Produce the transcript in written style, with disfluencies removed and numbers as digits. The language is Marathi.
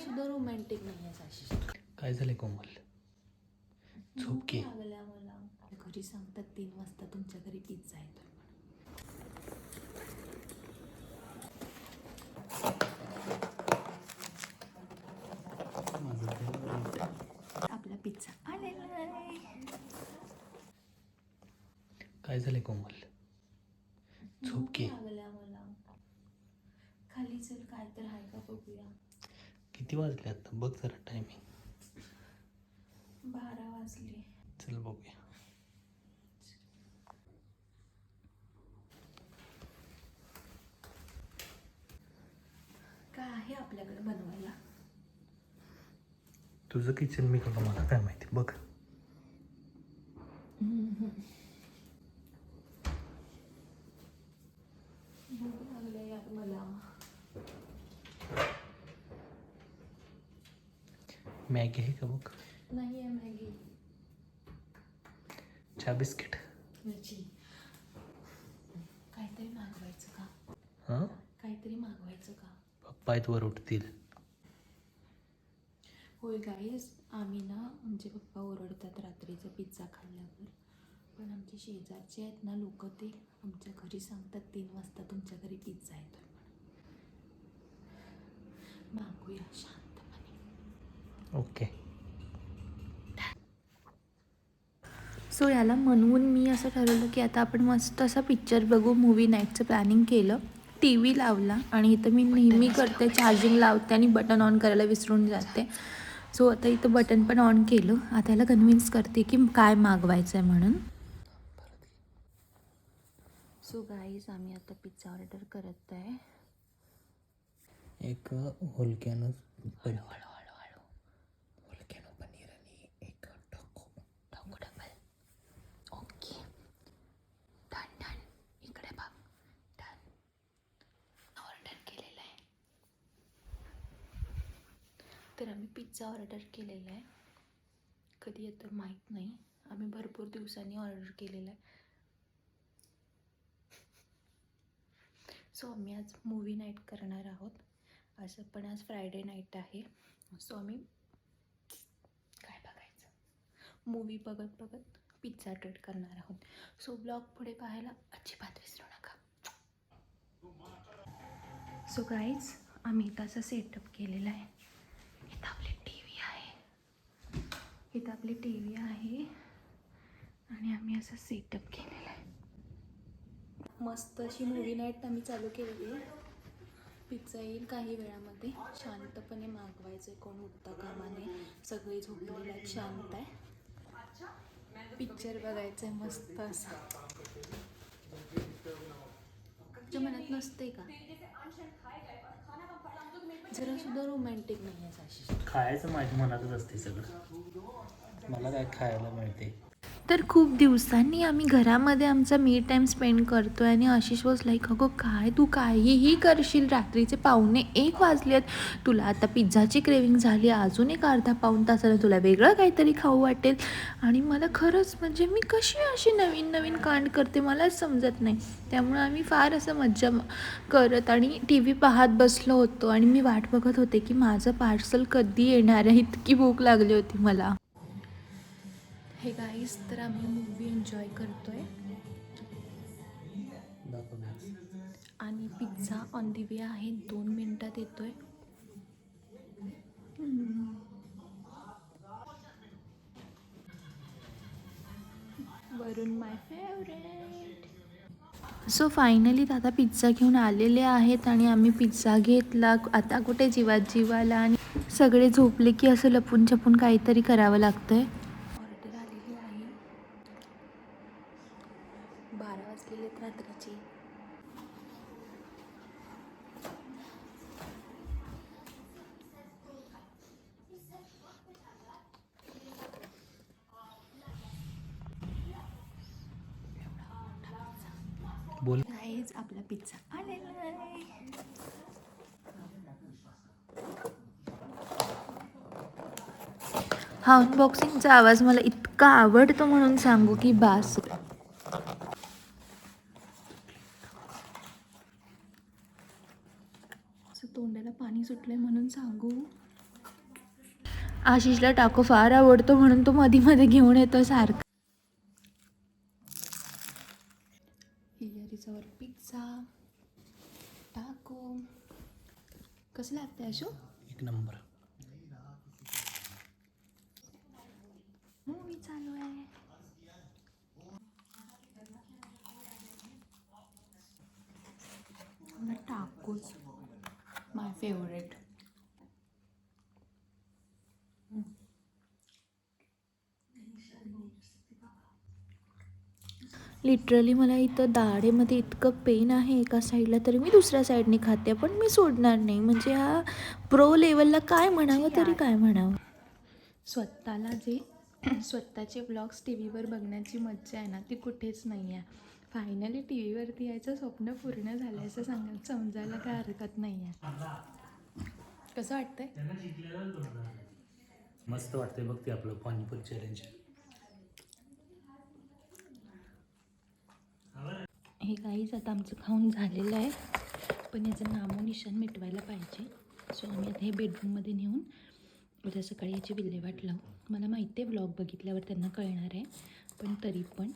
सुद्धा रोमॅन्टिक नाही आहे साक्षी. काय झाले कोमल? झोप की. लागल्या मला. घरी सांगतात 3 वाजता तुमच्या घरी पिझ्झा येतो. आपला पिझ्झा आलेला आहे. काय झाले कोमल? झोप की. लागल्या मला. खाली चल, काय तर आहे का बघूया. किती वाजले आता? बघ जरा टायमिंग. 12 वाजले. चल बघूया. काय आहे आपल्याकडे बनवायला? तुझं किचन मी का मला काय माहिती. बघ भूक लागले यार मला. मॅगी आहे का बघ. नाही आहे मॅगी. चहा बिस्किट. मिरची. काहीतरी मागवायचं का? हां, काहीतरी मागवायचं का? पप्पा आहेत वर उठतील. होय गाईज, आम्ही ना म्हणजे पप्पा ओरडतात रात्रीचं पिझ्झा खाल्ल्यावर. पण आमचे शेजारचे आहेत ना लोक, ते आमच्या घरी सांगतात 3 वाजता तुमच्या घरी पिझ्झा येतोय म्हणून. मागूया शांतपणे. ओके. सो याला म्हणून मी असं ठरवलं की आता आपण मस्त असा पिक्चर बघू. मूवी नाईटचं प्लॅनिंग केलं. टी व्ही लावला आणि इथं मी नेहमी करते चार्जिंग लावते आणि बटन ऑन करायला विसरून जाते. सो आता इथं बटन पण ऑन केलं. आता याला कन्व्हिन्स करते की काय मागवायचं आहे म्हणून. सो गाईज, आम्ही आता पिझ्झा ऑर्डर करत आहे. एक होलक्यानं पनीर आणि एक टाको डबल. Okay, done done. इकडे बघ, डन. ऑर्डर केलेलं आहे. तर आम्ही पिझ्झा ऑर्डर केलेला आहे. कधी येतं माहीत नाही. आम्ही भरपूर दिवसांनी ऑर्डर केलेलं आहे. सो आम्ही आज मूवी नाईट करणार आहोत. असं पण आज फ्रायडे नाईट आहे. सो आम्ही काय बघायचं, मूवी बघत बघत पिझ्झा ट्रीट करणार आहोत. सो ब्लॉग पुढे पाहायला अजिबात विसरू नका. सो गाईज, आम्ही इथं असं सेटअप केलेलं आहे. इथं आपली टी व्ही आहे. आणि आम्ही असं सेटअप केलेलं आहे. मस्त अशी मूवी नाईट आम्ही चालू केलेली आहे. पिझ्झा येईल काही वेळामध्ये. शांतपणे मागवायचं आहे, कोण उठता कामा नये. सगळे झोपलेले आहेत, शांत आहे. पिक्चर बघायचं आहे मस्त असा. तुझ्या मनात नसते का? जरा सुद्धा रोमॅन्टिक नाही आहे साक्षी. खायचं माझ्या मनातच असते सगळं. मला काय खायला मिळते. तर खूप दिवसांनी आम्ही घरामध्ये आमचा मी टाईम स्पेंड करतो आहे. आणि आशिष वॉज लाईक, अगं काय तू काहीही करशील, रात्रीचे 1:15 वाजलेत, तुला आता पिझ्झाची क्रेविंग झाली, अजून एक अर्धा पाऊण तासानं तुला वेगळं काहीतरी खाऊ वाटेल. आणि मला खरंच म्हणजे मी कशी अशी नवीन नवीन कांड करते मलाच समजत नाही. त्यामुळे आम्ही फार असं मज्जा करत आणि टी व्ही पाहत बसलो होतो. आणि मी वाट बघत होते की माझं पार्सल कधी येणार आहे, इतकी भूक लागली होती मला. हे गाईस, तर आम्ही मूवी एन्जॉय करतोय आणि पिझ्झा ऑन दी वे आहे. 2 मिनिटात येतोय. वरून माय फेवरेट. सो फायनली दादा पिझ्झा घेऊन आलेले आहेत आणि आम्ही पिझ्झा घेतला. आता कुठे जीवात जीवाला. आणि सगळे झोपले की असं लपून छपून काहीतरी करावं लागतंय. ऑर्डर आलेली आहे. 12 वाजलेले आहेत रात्रीचे. बोल. गाईज, आपला पिझ्झा आलेला आहे. हा अनबॉक्सिंगचा आवाज मला इतका आवडतो म्हणून सांगू की बास. असं तोंडाला पाणी सुटलंय म्हणून सांगू. आशिषला टाको फार आवडतो म्हणून तो मध्ये मध्ये घेऊन येतो सारखा. हियारीच्यावर पिझ्झा टाको कसं लागतं अशो? एक नंबर. मूवी चालू आहे. टाकोच माय फेवरेट. लिटरली मला इथं दाढेमध्ये इतकं पेन आहे एका साईडला, तरी मी दुसऱ्या साईडने खाते, पण मी सोडणार नाही. म्हणजे हा प्रो लेवलला काय म्हणावं तरी काय म्हणावं. स्वतःला जे स्वतःचे ब्लॉग्स टी व्हीवर बघण्याची मज्जा आहे ना, ती कुठेच नाही आहे. फायनली टी व्हीवरती यायचं स्वप्न पूर्ण झालं असं समजायला काय हरकत नाही आहे. कसं वाटतंय? मस्त वाटतंय बघ ते आपलं पाणीपुरी चॅलेंज. हे काहीच आता आमचं खाऊन झालेलं आहे, पण याचं नामोनिशाण मिटवायला पाहिजे. सो आम्ही आता हे बेडरूममध्ये नेऊन उद्या सकाळी याची विल्हेवाट लावू. मला माहिती आहे ब्लॉग बघितल्यावर त्यांना कळणार आहे, पण तरी पण